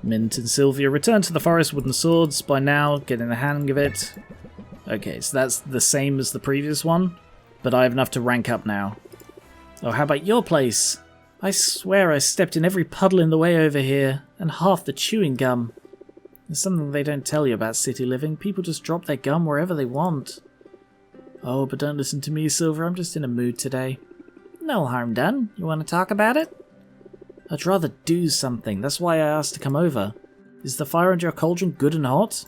Mint and Sylvia return to the forest wooden swords by now, getting the hang of it. Okay, so that's the same as the previous one, but I have enough to rank up now. Oh, how about your place? I swear I stepped in every puddle in the way over here, and half the chewing gum. There's something they don't tell you about city living. People just drop their gum wherever they want. Oh, but don't listen to me, Silver. I'm just in a mood today. No harm done. You want to talk about it? I'd rather do something. That's why I asked to come over. Is the fire under your cauldron good and hot?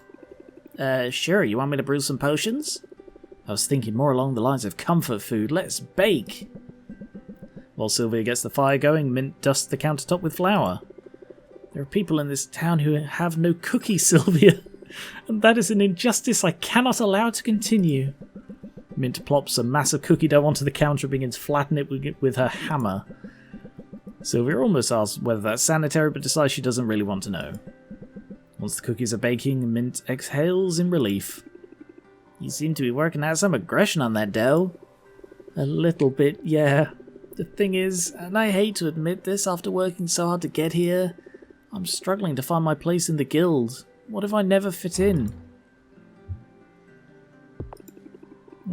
Sure. You want me to brew some potions? I was thinking more along the lines of comfort food. Let's bake! While Sylvia gets the fire going, Mint dusts the countertop with flour. There are people in this town who have no cookies, Sylvia, and that is an injustice I cannot allow to continue. Mint plops a mass of cookie dough onto the counter and begins to flatten it with her hammer. Sylvia almost asks whether that's sanitary, but decides she doesn't really want to know. Once the cookies are baking, Mint exhales in relief. You seem to be working out some aggression on that dough. A little bit, yeah. The thing is, and I hate to admit this after working so hard to get here, I'm struggling to find my place in the guild. What if I never fit in?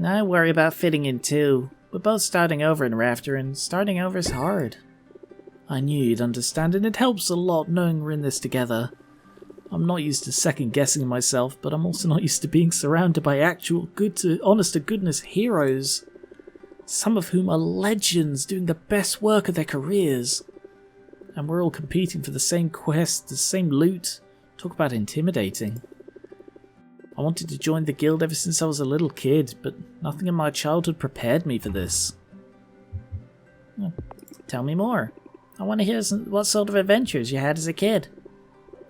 I worry about fitting in too. We're both starting over in Rafter, and starting over is hard. I knew you'd understand, and it helps a lot knowing we're in this together. I'm not used to second-guessing myself, but I'm also not used to being surrounded by actual honest-to-goodness heroes. Some of whom are legends doing the best work of their careers. And we're all competing for the same quest, the same loot. Talk about intimidating. I wanted to join the guild ever since I was a little kid, but nothing in my childhood prepared me for this. Well, tell me more. I want to hear what sort of adventures you had as a kid.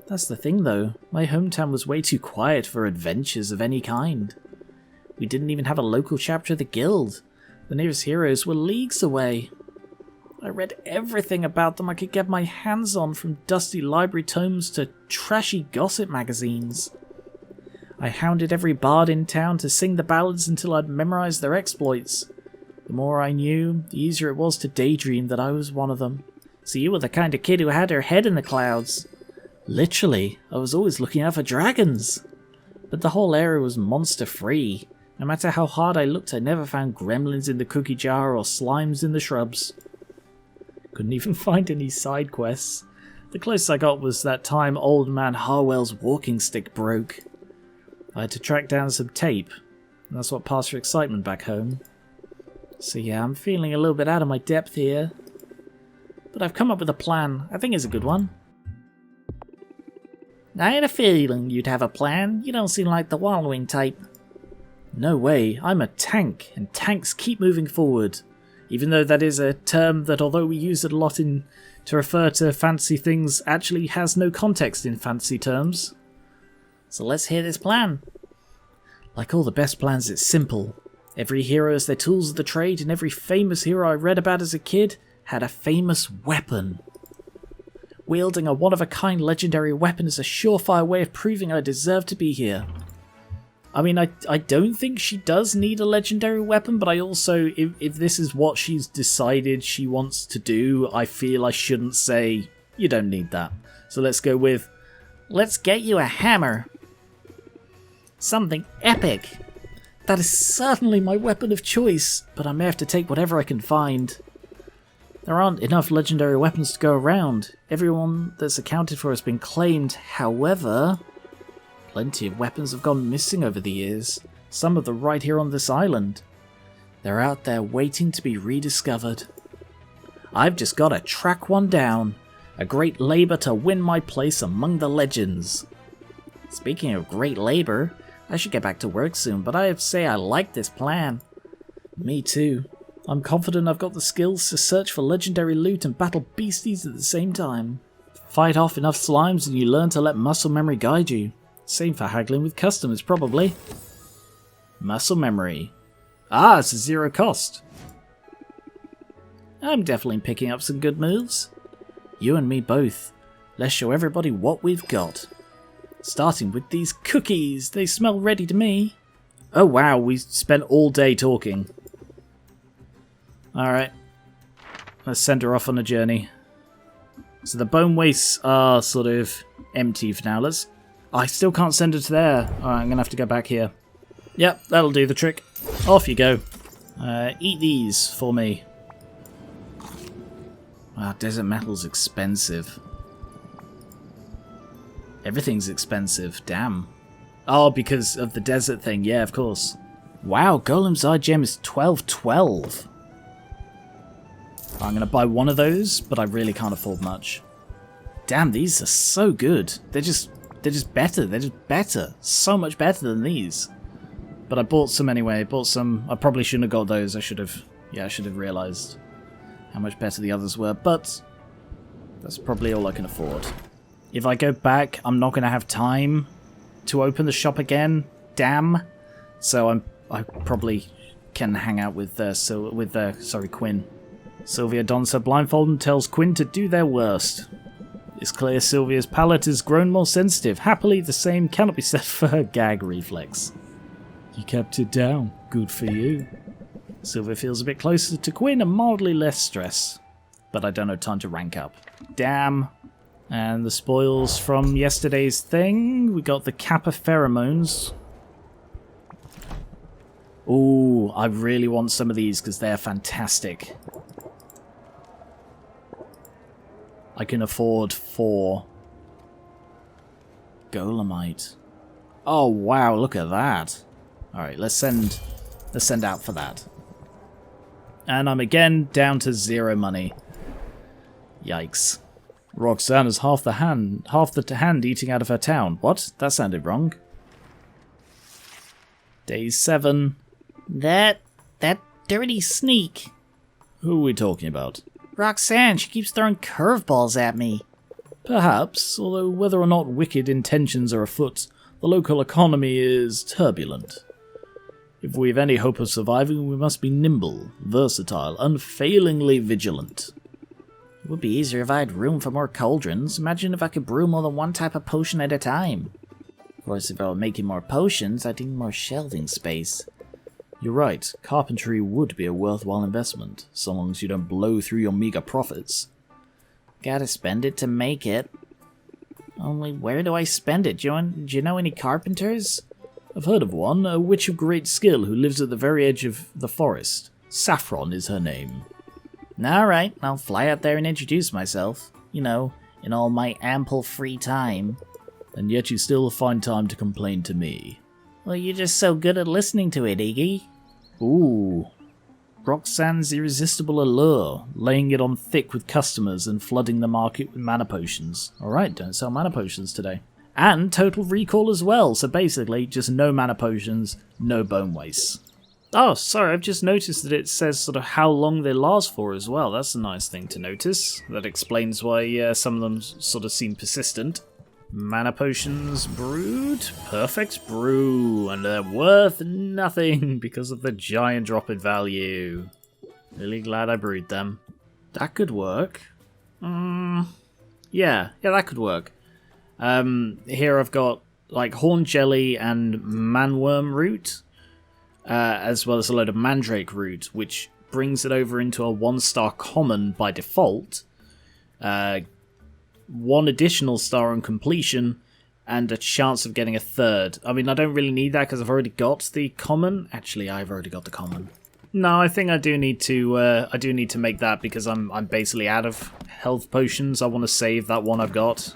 That's the thing though, my hometown was way too quiet for adventures of any kind. We didn't even have a local chapter of the guild. The nearest heroes were leagues away. I read everything about them I could get my hands on, from dusty library tomes to trashy gossip magazines. I hounded every bard in town to sing the ballads until I'd memorized their exploits. The more I knew, the easier it was to daydream that I was one of them. So you were the kind of kid who had her head in the clouds. Literally, I was always looking out for dragons. But the whole area was monster-free. No matter how hard I looked, I never found gremlins in the cookie jar or slimes in the shrubs. Couldn't even find any side quests. The closest I got was that time old man Harwell's walking stick broke. I had to track down some tape, and that's what passed for excitement back home. So yeah, I'm feeling a little bit out of my depth here. But I've come up with a plan. I think it's a good one. I had a feeling you'd have a plan. You don't seem like the wallowing type. No way, I'm a tank, and tanks keep moving forward. Even though that is a term that, although we use it a lot to refer to fancy things, actually has no context in fancy terms. So let's hear this plan. Like all the best plans, it's simple. Every hero has their tools of the trade, and every famous hero I read about as a kid had a famous weapon. Wielding a one-of-a-kind legendary weapon is a surefire way of proving I deserve to be here. I mean, I don't think she does need a legendary weapon, but I also, if this is what she's decided she wants to do, I feel I shouldn't say, you don't need that. So let's go with, let's get you a hammer. Something epic. That is certainly my weapon of choice, but I may have to take whatever I can find. There aren't enough legendary weapons to go around. Everyone that's accounted for has been claimed, however, plenty of weapons have gone missing over the years. Some of them right here on this island. They're out there waiting to be rediscovered. I've just got to track one down. A great labour to win my place among the legends. Speaking of great labour, I should get back to work soon, but I have to say I like this plan. Me too. I'm confident I've got the skills to search for legendary loot and battle beasties at the same time. Fight off enough slimes and you learn to let muscle memory guide you. Same for haggling with customers, probably. Muscle memory. Ah, it's a zero cost. I'm definitely picking up some good moves. You and me both. Let's show everybody what we've got. Starting with these cookies. They smell ready to me. Oh wow, we spent all day talking. Alright. Let's send her off on a journey. So the bone wastes are sort of empty for now. I still can't send it to there. Alright, I'm going to have to go back here. Yep, that'll do the trick. Off you go. Eat these for me. Wow, desert metal's expensive. Everything's expensive. Damn. Oh, because of the desert thing. Yeah, of course. Wow, Golem's Eye Gem is 1212. I'm going to buy one of those, but I really can't afford much. Damn, these are so good. They're just better. They're just better. So much better than these. But I bought some anyway. I bought some. I probably shouldn't have got those. I should have realized how much better the others were. But that's probably all I can afford. If I go back, I'm not going to have time to open the shop again. Damn. So I probably can hang out with Quinn. Sylvia dons her blindfold and tells Quinn to do their worst. It's clear Sylvia's palate has grown more sensitive. Happily, the same cannot be said for her gag reflex. You kept it down. Good for you. Sylvia feels a bit closer to Quinn and mildly less stress. But I don't have time to rank up. Damn. And the spoils from yesterday's thing. We got the Kappa pheromones. Ooh, I really want some of these because they're fantastic. I can afford 4. Golemite. Oh wow, look at that. Alright, let's send out for that. And I'm again down to 0 money. Yikes. Roxanne has half the hand eating out of her town. What? That sounded wrong. Day 7. That dirty sneak. Who are we talking about? Roxanne, she keeps throwing curveballs at me. Perhaps, although whether or not wicked intentions are afoot, the local economy is turbulent. If we have any hope of surviving, we must be nimble, versatile, unfailingly vigilant. It would be easier if I had room for more cauldrons. Imagine if I could brew more than one type of potion at a time. Of course, if I were making more potions, I'd need more shelving space. You're right, carpentry would be a worthwhile investment, so long as you don't blow through your meager profits. Gotta spend it to make it. Only where do I spend it? Do you know any carpenters? I've heard of one, a witch of great skill who lives at the very edge of the forest. Saffron is her name. Alright, I'll fly out there and introduce myself. You know, in all my ample free time. And yet you still find time to complain to me. Well, you're just so good at listening to it, Iggy. Ooh. Roxanne's irresistible allure, laying it on thick with customers and flooding the market with mana potions. Alright, don't sell mana potions today. And total recall as well, so basically just no mana potions, no bone wastes. Oh, sorry, I've just noticed that it says sort of how long they last for as well. That's a nice thing to notice. That explains why some of them sort of seem persistent. Mana potions brewed. Perfect brew. And they're worth nothing because of the giant drop in value. Really glad I brewed them. That could work. Yeah, that could work. Here I've got like horn jelly and manworm root. As well as a load of mandrake root, which brings it over into a 1-star common by default. 1 additional star on completion, and a chance of getting a 3rd. I mean, I don't really need that because I've already got the common. Actually, I've already got the common. No, I think I do need to make that because I'm basically out of health potions. I want to save that one I've got.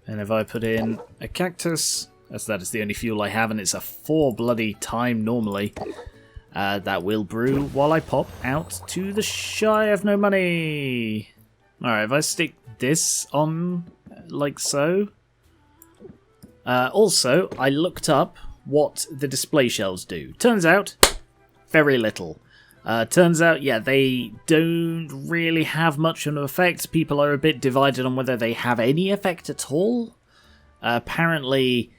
And if I put in a cactus, as that is the only fuel I have, and it's a 4 bloody time normally, that will brew while I pop out to the shy of no money. Alright, if I stick this on like so. Also, I looked up what the display shelves do. Turns out, very little. Turns out, yeah, they don't really have much of an effect. People are a bit divided on whether they have any effect at all. Apparently,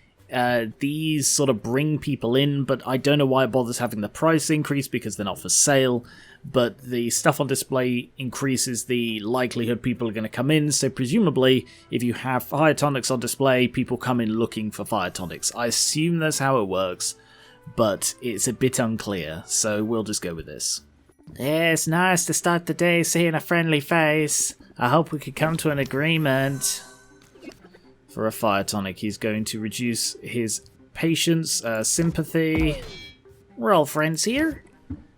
these sort of bring people in, but I don't know why it bothers having the price increase because they're not for sale. But the stuff on display increases the likelihood people are going to come in, so presumably if you have fire tonics on display, people come in looking for fire tonics. I assume that's how it works, but it's a bit unclear, so we'll just go with this. It's nice to start the day seeing a friendly face. I hope we could come to an agreement. For a fire tonic, he's going to reduce his patience, sympathy. We're all friends here.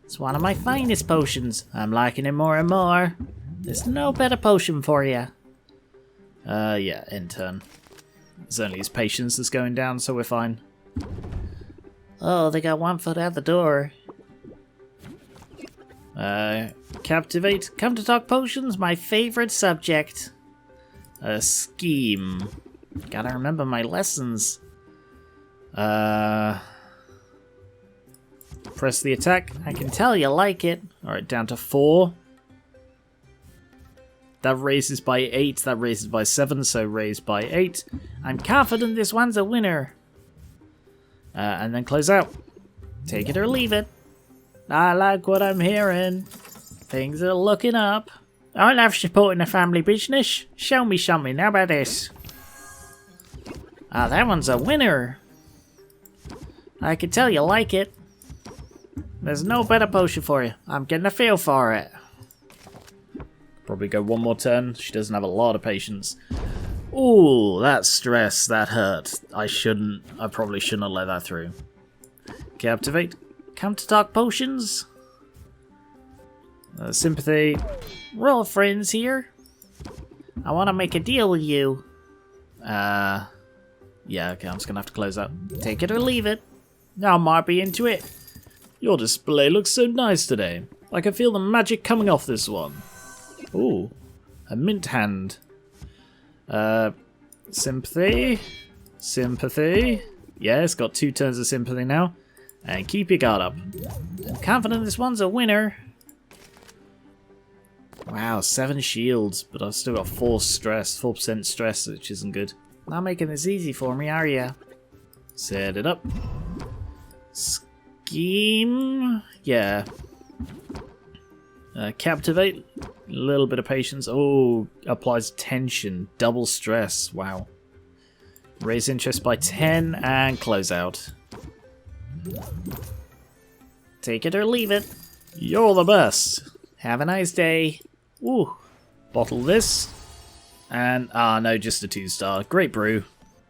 It's one of my finest potions. I'm liking it more and more. There's no better potion for you. Yeah, in turn. It's only his patience that's going down, so we're fine. Oh, they got 1 foot out the door. Captivate. Come to talk potions, my favorite subject. Scheme. Gotta remember my lessons. Press the attack. I can tell you like it. Alright, down to 4. That raises by 8, that raises by 7, so raise by 8. I'm confident this one's a winner. And then close out. Take it or leave it. I like what I'm hearing. Things are looking up. I love supporting a family business. Show me something. How about this? Ah, that one's a winner. I can tell you like it. There's no better potion for you. I'm getting a feel for it. Probably go one more turn. She doesn't have a lot of patience. Ooh, that stress, that hurt. I probably shouldn't have let that through. Captivate. Come to talk potions. Sympathy. We're all friends here. I want to make a deal with you. Yeah, okay, I'm just gonna have to close out. Take it or leave it. I might be into it. Your display looks so nice today. I can feel the magic coming off this one. Ooh, a mint hand. Sympathy. Sympathy. Yeah, it's got 2 turns of sympathy now. And keep your guard up. I'm confident this one's a winner. Wow, 7 shields, but I've still got 4% stress, which isn't good. Not making this easy for me, are ya? Set it up. Scheme. Yeah. Captivate. A little bit of patience. Oh, applies tension. Double stress. Wow. Raise interest by 10 and close out. Take it or leave it. You're the best. Have a nice day. Ooh. Bottle this. And, no, just a 2-star. Great brew.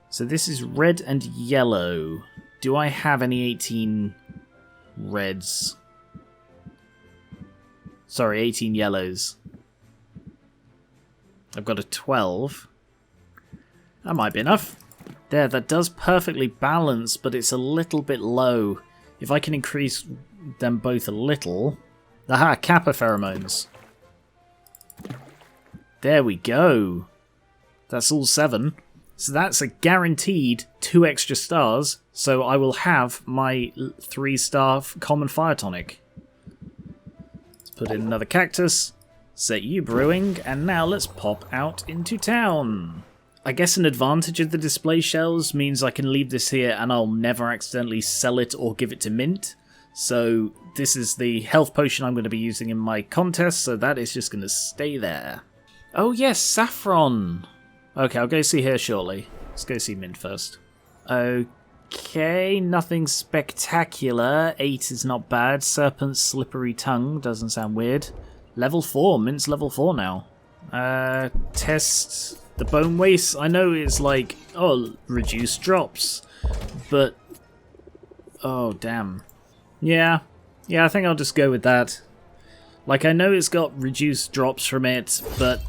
So this is red and yellow. Do I have any 18 reds? Sorry, 18 yellows. I've got a 12. That might be enough. There, that does perfectly balance, but it's a little bit low. If I can increase them both a little... Aha, Kappa pheromones. There we go. That's all 7. So that's a guaranteed 2 extra stars, so I will have my 3-star common fire tonic. Let's put in another cactus, set you brewing, and now let's pop out into town. I guess an advantage of the display shells means I can leave this here and I'll never accidentally sell it or give it to Mint. So this is the health potion I'm going to be using in my contest, so that is just going to stay there. Oh yes, saffron! Okay, I'll go see her shortly. Let's go see Mint first. Okay, nothing spectacular. 8 is not bad. Serpent's slippery tongue doesn't sound weird. Level 4, Mint's level 4 now. Test the bone waste. I know it's like, oh, reduce drops, but oh damn. Yeah, I think I'll just go with that. Like, I know it's got reduced drops from it, but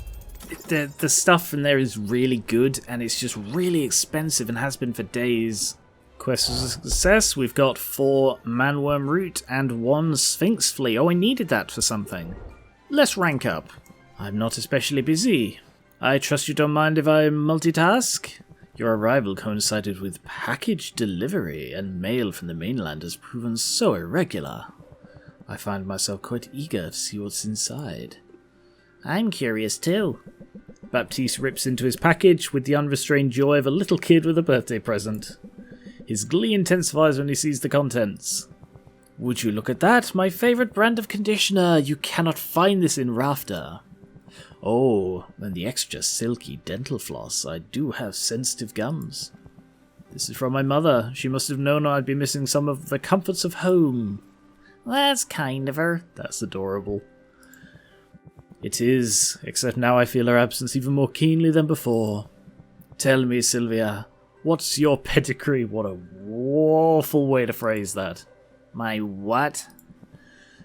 the stuff from there is really good, and it's just really expensive and has been for days. Quest was a success. We've got 4 manworm root and 1 sphinx flea. Oh, I needed that for something. Let's rank up. I'm not especially busy. I trust you don't mind if I multitask? Your arrival coincided with package delivery, and mail from the mainland has proven so irregular. I find myself quite eager to see what's inside. I'm curious too. Baptiste rips into his package with the unrestrained joy of a little kid with a birthday present. His glee intensifies when he sees the contents. Would you look at that? My favourite brand of conditioner. You cannot find this in Rafter. Oh, and the extra silky dental floss. I do have sensitive gums. This is from my mother. She must have known I'd be missing some of the comforts of home. That's kind of her. That's adorable. It is, except now I feel her absence even more keenly than before. Tell me, Sylvia, what's your pedigree? What a awful way to phrase that. My what?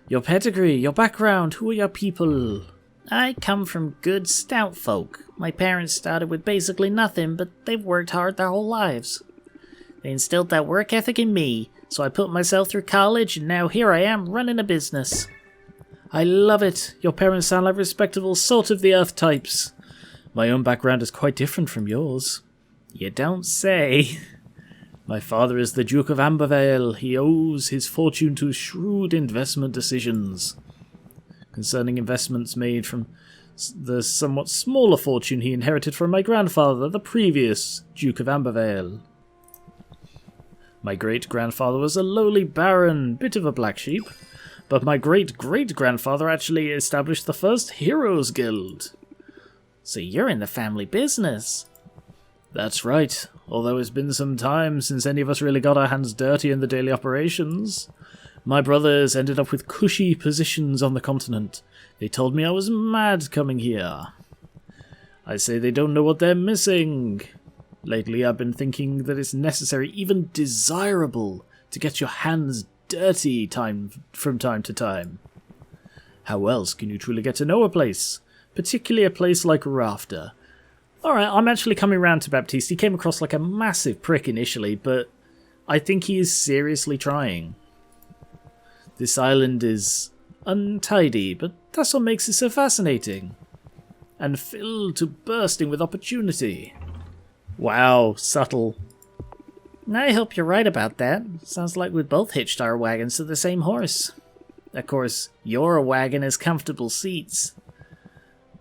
Your pedigree, your background, who are your people? I come from good, stout folk. My parents started with basically nothing, but they've worked hard their whole lives. They instilled that work ethic in me, so I put myself through college, and now here I am running a business. I love it. Your parents sound like respectable salt of the earth types. My own background is quite different from yours. You don't say. My father is the Duke of Ambervale. He owes his fortune to shrewd investment decisions concerning investments made from the somewhat smaller fortune he inherited from my grandfather, the previous Duke of Ambervale. My great-grandfather was a lowly baron, bit of a black sheep, but my great-great-grandfather actually established the first Heroes Guild. So you're in the family business. That's right, although it's been some time since any of us really got our hands dirty in the daily operations. My brothers ended up with cushy positions on the continent. They told me I was mad coming here. I say they don't know what they're missing. Lately I've been thinking that it's necessary, even desirable, to get your hands dirty from time to time. How else can you truly get to know a place? Particularly a place like Rafter. Alright, I'm actually coming round to Baptiste. He came across like a massive prick initially, but I think he is seriously trying. This island is untidy, but that's what makes it so fascinating. And filled to bursting with opportunity. Wow, subtle. I hope you're right about that. Sounds like we both hitched our wagons to the same horse. Of course, your wagon has comfortable seats.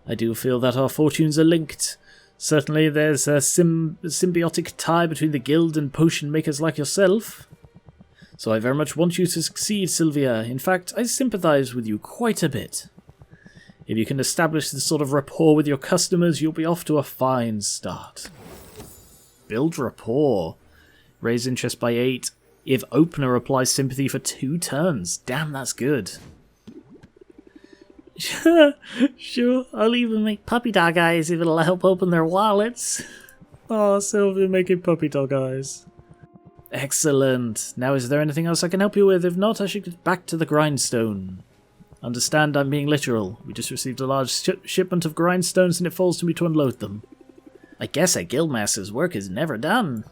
I do feel that our fortunes are linked. Certainly there's a symbiotic tie between the guild and potion makers like yourself. So I very much want you to succeed, Sylvia. In fact, I sympathise with you quite a bit. If you can establish this sort of rapport with your customers, you'll be off to a fine start. Build rapport. Raise interest by 8. If opener applies sympathy for 2 turns. Damn, that's good. Sure, I'll even make puppy dog eyes if it'll help open their wallets. Oh, Sylvia making puppy dog eyes. Excellent. Now, is there anything else I can help you with? If not, I should get back to the grindstone. Understand I'm being literal. We just received a large shipment of grindstones and it falls to me to unload them. I guess a guildmaster's work is never done.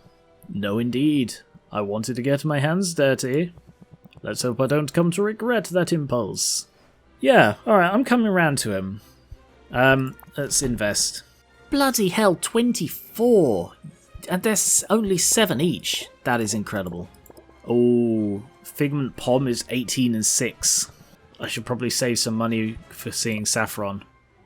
No, indeed. I wanted to get my hands dirty. Let's hope I don't come to regret that impulse. Yeah, alright, I'm coming round to him. Let's invest. Bloody hell, 24! And there's only 7 each. That is incredible. Oh, Figment Pom is 18 and 6. I should probably save some money for seeing Saffron.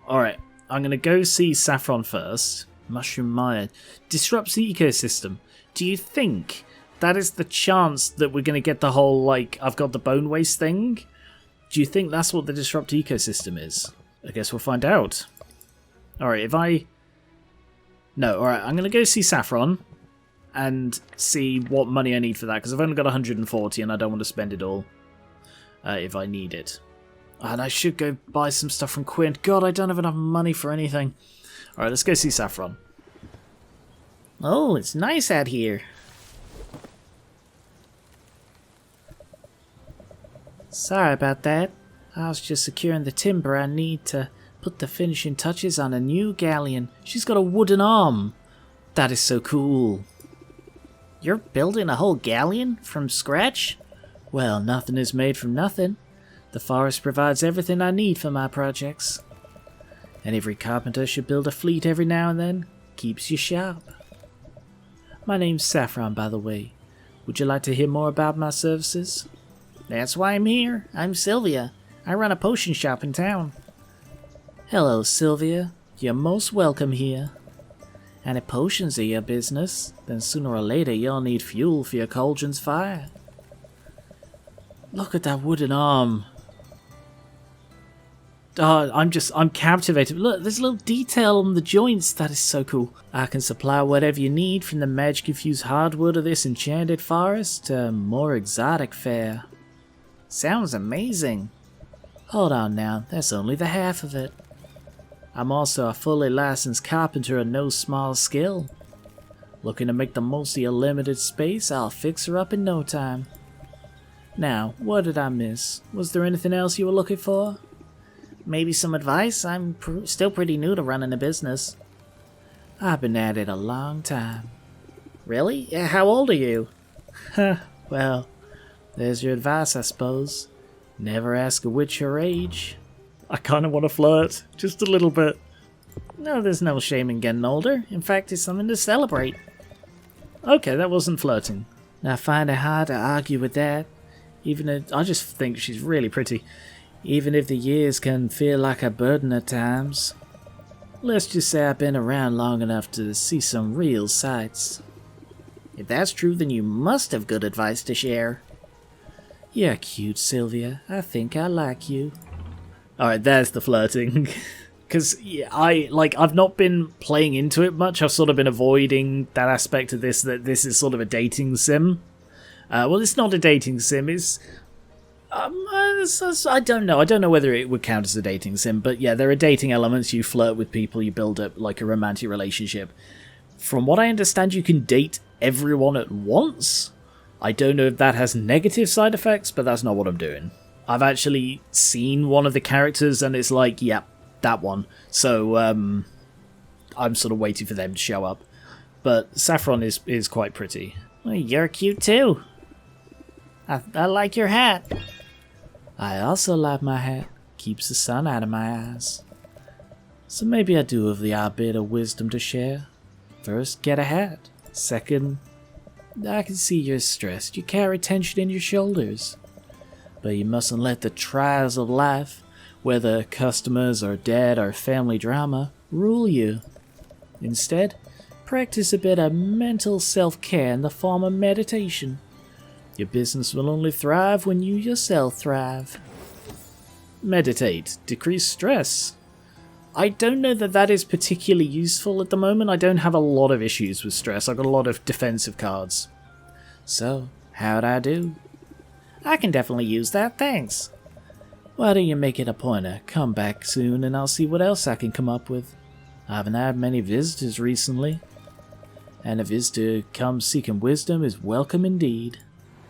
Alright, I'm going to go see Saffron first. Mushroom Mire. Disrupts the ecosystem. Do you think that is the chance that we're going to get the whole, like, I've got the bone waste thing? Do you think that's what the disrupt ecosystem is? I guess we'll find out. Alright, if I... No, alright, I'm going to go see Saffron and see what money I need for that, because I've only got 140 and I don't want to spend it all if I need it. And I should go buy some stuff from Quint. God, I don't have enough money for anything. Alright, let's go see Saffron. Oh, it's nice out here. Sorry about that. I was just securing the timber I need to put the finishing touches on a new galleon. She's got a wooden arm. That is so cool. You're building a whole galleon from scratch? Well, nothing is made from nothing. The forest provides everything I need for my projects. And every carpenter should build a fleet every now and then. Keeps you sharp. My name's Saffron, by the way. Would you like to hear more about my services? That's why I'm here. I'm Sylvia. I run a potion shop in town. Hello, Sylvia. You're most welcome here. And if potions are your business, then sooner or later you'll need fuel for your cauldron's fire. Look at that wooden arm. Oh, I'm captivated. Look, there's a little detail on the joints. That is so cool. I can supply whatever you need, from the magic-infused hardwood of this enchanted forest to more exotic fare. Sounds amazing. Hold on now, that's only the half of it. I'm also a fully licensed carpenter of no small skill. Looking to make the most of your limited space, I'll fix her up in no time. Now, what did I miss? Was there anything else you were looking for? Maybe some advice? I'm still pretty new to running a business. I've been at it a long time. Really? How old are you? Well, there's your advice, I suppose. Never ask a witch her age. I kind of want to flirt, just a little bit. No, there's no shame in getting older. In fact, it's something to celebrate. Okay, that wasn't flirting. I find it hard to argue with that. I just think she's really pretty. Even if the years can feel like a burden at times. Let's just say I've been around long enough to see some real sights. If that's true, then you must have good advice to share. You're cute, Sylvia. I think I like you. Alright, there's the flirting. Because I've not been playing into it much. I've sort of been avoiding that aspect of this, that this is sort of a dating sim. Well, it's not a dating sim. It's I don't know. I don't know whether it would count as a dating sim, but yeah, there are dating elements. You flirt with people, you build up like a romantic relationship. From what I understand, you can date everyone at once. I don't know if that has negative side effects, but that's not what I'm doing. I've actually seen one of the characters, and it's like, yep, that one. So I'm sort of waiting for them to show up. But Saffron is quite pretty. Well, you're cute too. I like your hat. I also like my hat. Keeps the sun out of my eyes. So maybe I do have the odd bit of wisdom to share. First, get a hat. Second, I can see you're stressed. You carry tension in your shoulders. But you mustn't let the trials of life, whether customers or debt or family drama, rule you. Instead, practice a bit of mental self-care in the form of meditation. Your business will only thrive when you yourself thrive. Meditate. Decrease stress. I don't know that that is particularly useful at the moment. I don't have a lot of issues with stress. I've got a lot of defensive cards. So, how'd I do? I can definitely use that, thanks. Why don't you make it a point to come back soon and I'll see what else I can come up with. I haven't had many visitors recently. And a visitor comes seeking wisdom is welcome indeed.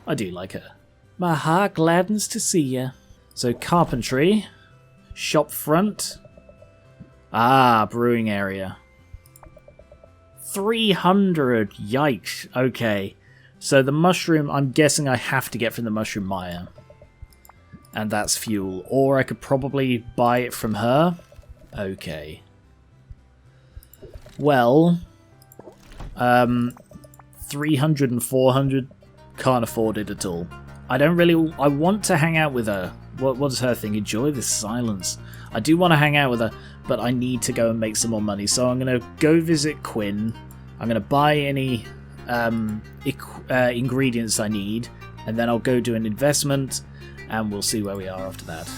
I do like her. My heart gladdens to see you. So carpentry, shop front, brewing area. 300, yikes, okay. So the mushroom, I'm guessing I have to get from the mushroom mire. And that's fuel. Or I could probably buy it from her. Okay. Well, 300 and 400, can't afford it at all. I want to hang out with her. What is her thing? Enjoy the silence. I do want to hang out with her, but I need to go and make some more money. So I'm going to go visit Quinn. I'm going to buy any ingredients I need, and then I'll go do an investment, and we'll see where we are after that.